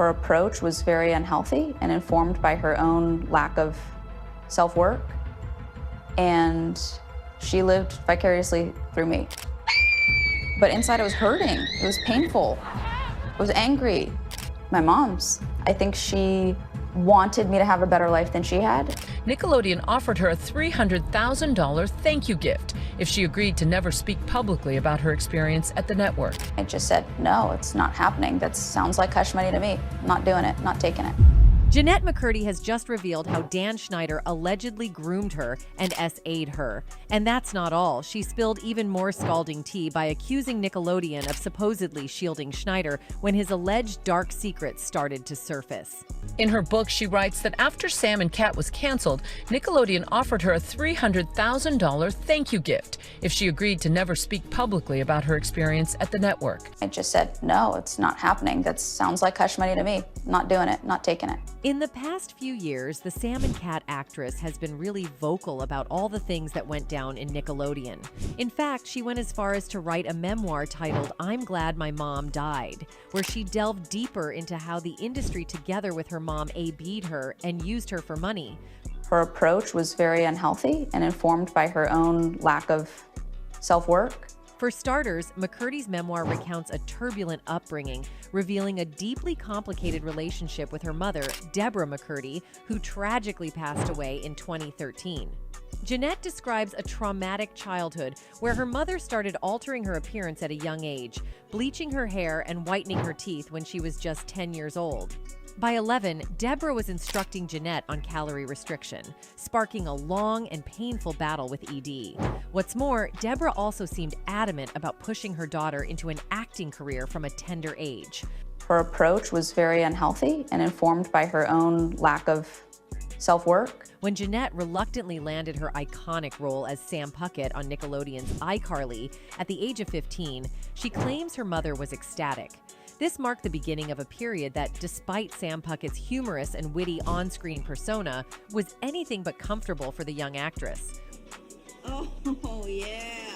Her approach was very unhealthy and informed by her own lack of self-work, and she lived vicariously through me. But inside I was hurting, it was painful, I was angry. My mom's, I think she wanted me to have a better life than she had. Nickelodeon offered her a $300,000 thank you gift if she agreed to never speak publicly about her experience at the network. I just said, no, it's not happening. That sounds like hush money to me. I'm not doing it, not taking it. Jennette McCurdy has just revealed how Dan Schneider allegedly groomed her and SA'd her. And that's not all. She spilled even more scalding tea by accusing Nickelodeon of supposedly shielding Schneider when his alleged dark secrets started to surface. In her book, she writes that after Sam and Cat was canceled, Nickelodeon offered her a $300,000 thank you gift if she agreed to never speak publicly about her experience at the network. I just said, no, it's not happening. That sounds like hush money to me. I'm not doing it, not taking it. In the past few years, the Sam and Cat actress has been really vocal about all the things that went down in Nickelodeon. In fact, she went as far as to write a memoir titled I'm Glad My Mom Died, where she delved deeper into how the industry together with her mom AB'd her and used her for money. Her approach was very unhealthy and informed by her own lack of self-work. For starters, McCurdy's memoir recounts a turbulent upbringing, revealing a deeply complicated relationship with her mother, Gr00ming McCurdy, who tragically passed away in 2013. Jennette describes a traumatic childhood where her mother started altering her appearance at a young age, bleaching her hair and whitening her teeth when she was just 10 years old. By 11, Deborah was instructing Jennette on calorie restriction, sparking a long and painful battle with ED. What's more, Deborah also seemed adamant about pushing her daughter into an acting career from a tender age. Her approach was very unhealthy and informed by her own lack of self-work. When Jennette reluctantly landed her iconic role as Sam Puckett on Nickelodeon's iCarly at the age of 15, she claims her mother was ecstatic. This marked the beginning of a period that, despite Sam Puckett's humorous and witty on-screen persona, was anything but comfortable for the young actress. Oh, yeah.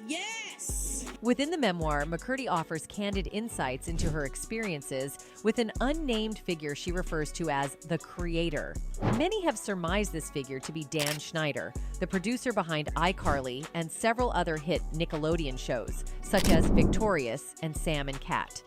Yes! Within the memoir, McCurdy offers candid insights into her experiences with an unnamed figure she refers to as the Creator. Many have surmised this figure to be Dan Schneider, the producer behind iCarly and several other hit Nickelodeon shows, such as Victorious and Sam and Cat.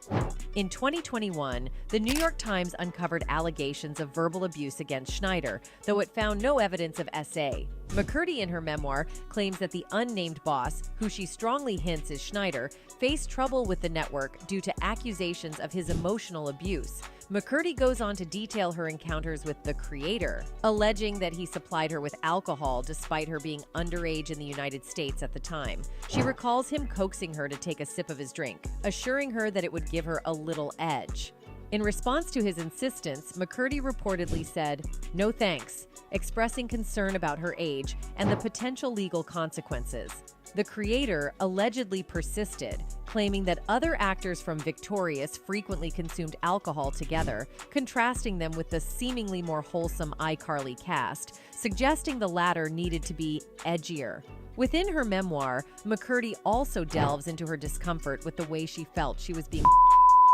In 2021, the New York Times uncovered allegations of verbal abuse against Schneider, though it found no evidence of SA. McCurdy, in her memoir, claims that the unnamed boss, who she strongly hints is Schneider, faced trouble with the network due to accusations of his emotional abuse. McCurdy goes on to detail her encounters with the Creator, alleging that he supplied her with alcohol despite her being underage in the United States at the time. She recalls him coaxing her to take a sip of his drink, assuring her that it would give her a little edge. In response to his insistence, McCurdy reportedly said, "No thanks," expressing concern about her age and the potential legal consequences. The Creator allegedly persisted, claiming that other actors from Victorious frequently consumed alcohol together, contrasting them with the seemingly more wholesome iCarly cast, suggesting the latter needed to be edgier. Within her memoir, McCurdy also delves into her discomfort with the way she felt she was being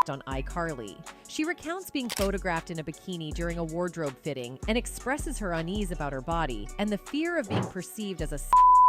on iCarly. She recounts being photographed in a bikini during a wardrobe fitting and expresses her unease about her body and the fear of being perceived as a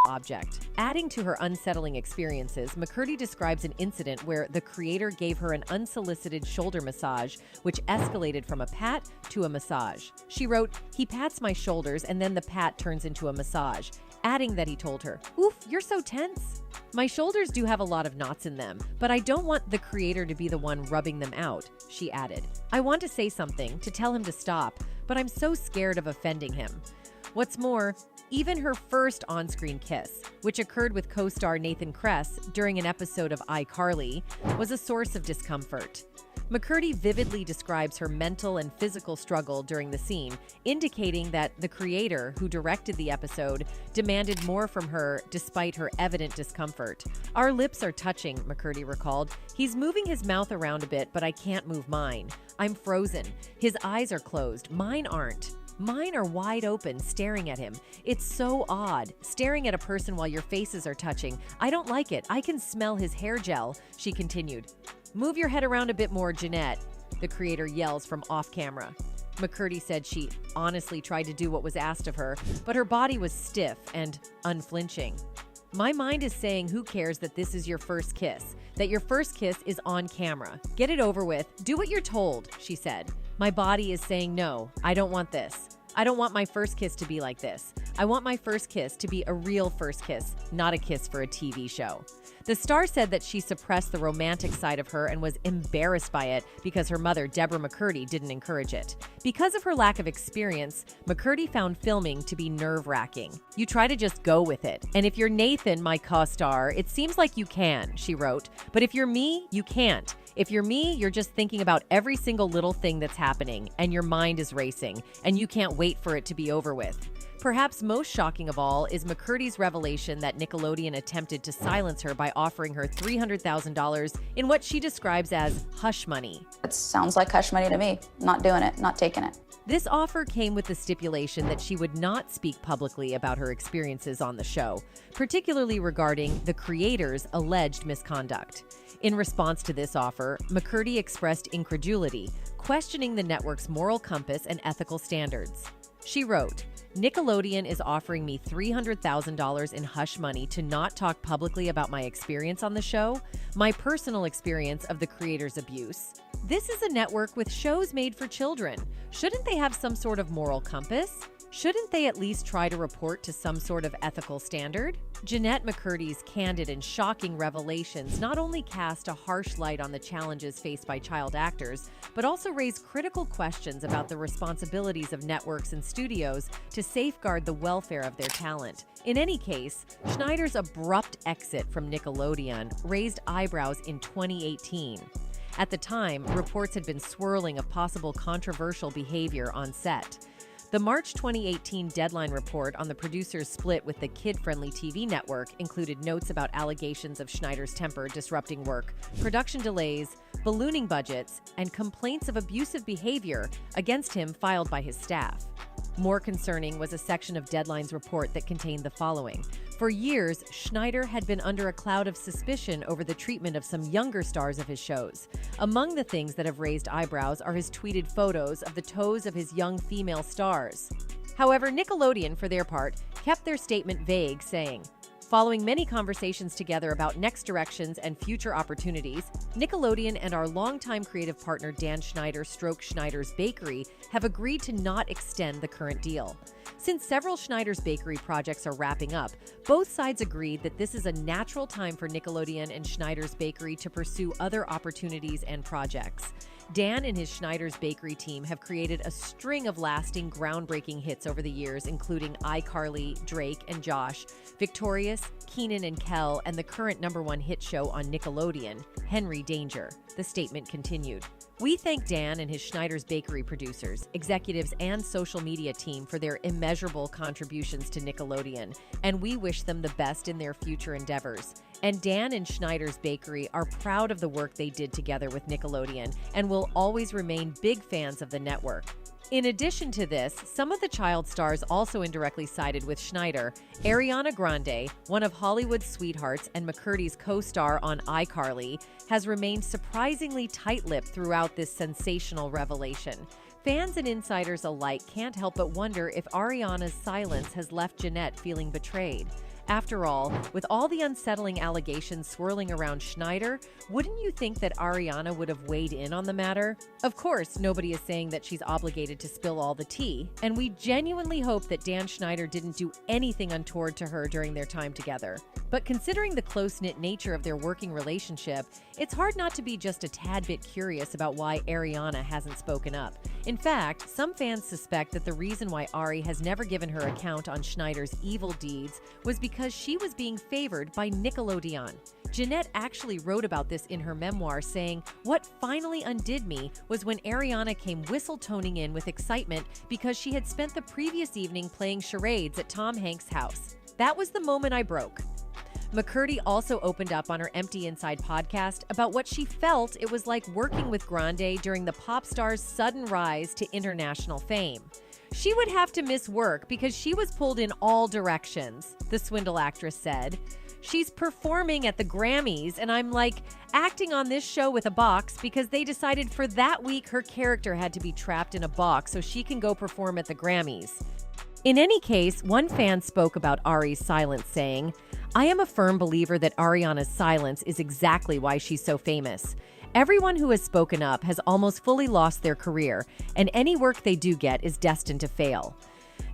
object. Adding to her unsettling experiences, McCurdy describes an incident where the Creator gave her an unsolicited shoulder massage, which escalated from a pat to a massage. She wrote, "He pats my shoulders and then the pat turns into a massage," adding that he told her, "Oof, you're so tense." "My shoulders do have a lot of knots in them, but I don't want the Creator to be the one rubbing them out," she added. "I want to say something, to tell him to stop, but I'm so scared of offending him." What's more, even her first on-screen kiss, which occurred with co-star Nathan Kress during an episode of iCarly, was a source of discomfort. McCurdy vividly describes her mental and physical struggle during the scene, indicating that the Creator, who directed the episode, demanded more from her despite her evident discomfort. "Our lips are touching," McCurdy recalled. "He's moving his mouth around a bit, but I can't move mine. I'm frozen. His eyes are closed. Mine aren't. Mine are wide open, staring at him. It's so odd, staring at a person while your faces are touching. I don't like it. I can smell his hair gel," she continued. "Move your head around a bit more, Jennette." the creator yells from off camera. McCurdy said she honestly tried to do what was asked of her, but her body was stiff and unflinching. My mind is saying who cares that this is your first kiss, that your first kiss is on camera. Get it over with. Do what you're told, she said. My body is saying no, I don't want this. I don't want my first kiss to be like this. I want my first kiss to be a real first kiss, not a kiss for a TV show. The star said that she suppressed the romantic side of her and was embarrassed by it because her mother, Gr00ming McCurdy, didn't encourage it. Because of her lack of experience, McCurdy found filming to be nerve-wracking. You try to just go with it. And if you're Nathan, my co-star, it seems like you can, she wrote. But if you're me, you can't. If you're me, you're just thinking about every single little thing that's happening, and your mind is racing, and you can't wait for it to be over with. Perhaps most shocking of all is McCurdy's revelation that Nickelodeon attempted to silence her by offering her $300,000 in what she describes as hush money. It sounds like hush money to me. Not doing it, not taking it. This offer came with the stipulation that she would not speak publicly about her experiences on the show, particularly regarding the creator's alleged misconduct. In response to this offer, McCurdy expressed incredulity, questioning the network's moral compass and ethical standards. She wrote, "Nickelodeon is offering me $300,000 in hush money to not talk publicly about my experience on the show, my personal experience of the creator's abuse. This is a network with shows made for children. Shouldn't they have some sort of moral compass? Shouldn't they at least try to report to some sort of ethical standard?" Jennette McCurdy's candid and shocking revelations not only cast a harsh light on the challenges faced by child actors, but also raise critical questions about the responsibilities of networks and studios to safeguard the welfare of their talent. In any case, Schneider's abrupt exit from Nickelodeon raised eyebrows in 2018. At the time, reports had been swirling of possible controversial behavior on set. The March 2018 Deadline report on the producer's split with the kid-friendly TV network included notes about allegations of Schneider's temper disrupting work, production delays, ballooning budgets, and complaints of abusive behavior against him filed by his staff. More concerning was a section of Deadline's report that contained the following. For years, Schneider had been under a cloud of suspicion over the treatment of some younger stars of his shows. Among the things that have raised eyebrows are his tweeted photos of the toes of his young female stars. However, Nickelodeon, for their part, kept their statement vague, saying, "Following many conversations together about next directions and future opportunities, Nickelodeon and our longtime creative partner Dan Schneider Schneider's Bakery have agreed to not extend the current deal. Since several Schneider's Bakery projects are wrapping up, both sides agreed that this is a natural time for Nickelodeon and Schneider's Bakery to pursue other opportunities and projects. Dan and his Schneider's Bakery team have created a string of lasting, groundbreaking hits over the years, including iCarly, Drake and Josh, Victorious, Keenan and Kel, and the current #1 hit show on Nickelodeon, Henry Danger." The statement continued. "We thank Dan and his Schneider's Bakery producers, executives, and social media team for their immeasurable contributions to Nickelodeon, and we wish them the best in their future endeavors. And Dan and Schneider's Bakery are proud of the work they did together with Nickelodeon and will always remain big fans of the network." In addition to this, some of the child stars also indirectly sided with Schneider. Ariana Grande, one of Hollywood's sweethearts and McCurdy's co-star on iCarly, has remained surprisingly tight-lipped throughout this sensational revelation. Fans and insiders alike can't help but wonder if Ariana's silence has left Jennette feeling betrayed. After all, with all the unsettling allegations swirling around Schneider, wouldn't you think that Ariana would have weighed in on the matter? Of course, nobody is saying that she's obligated to spill all the tea, and we genuinely hope that Dan Schneider didn't do anything untoward to her during their time together. But considering the close-knit nature of their working relationship, it's hard not to be just a tad bit curious about why Ariana hasn't spoken up. In fact, some fans suspect that the reason why Ari has never given her account on Schneider's evil deeds was because she was being favored by Nickelodeon. Jennette actually wrote about this in her memoir, saying, "What finally undid me was when Ariana came whistle-toning in with excitement because she had spent the previous evening playing charades at Tom Hanks' house. That was the moment I broke." McCurdy also opened up on her Empty Inside podcast about what she felt it was like working with Grande during the pop star's sudden rise to international fame. She would have to miss work because she was pulled in all directions, the Swindle actress said. She's performing at the Grammys, and I'm like, acting on this show with a box because they decided for that week her character had to be trapped in a box so she can go perform at the Grammys. In any case, one fan spoke about Ari's silence, saying, "I am a firm believer that Ariana's silence is exactly why she's so famous. Everyone who has spoken up has almost fully lost their career, and any work they do get is destined to fail."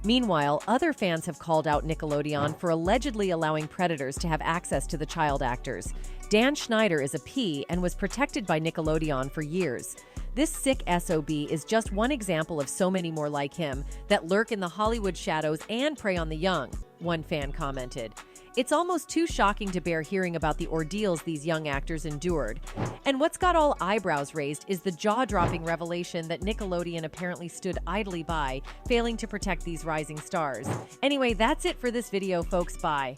Meanwhile, other fans have called out Nickelodeon for allegedly allowing predators to have access to the child actors. Dan Schneider is a P and was protected by Nickelodeon for years. This sick SOB is just one example of so many more like him that lurk in the Hollywood shadows and prey on the young, one fan commented. It's almost too shocking to bear hearing about the ordeals these young actors endured. And what's got all eyebrows raised is the jaw-dropping revelation that Nickelodeon apparently stood idly by, failing to protect these rising stars. Anyway, that's it for this video, folks. Bye.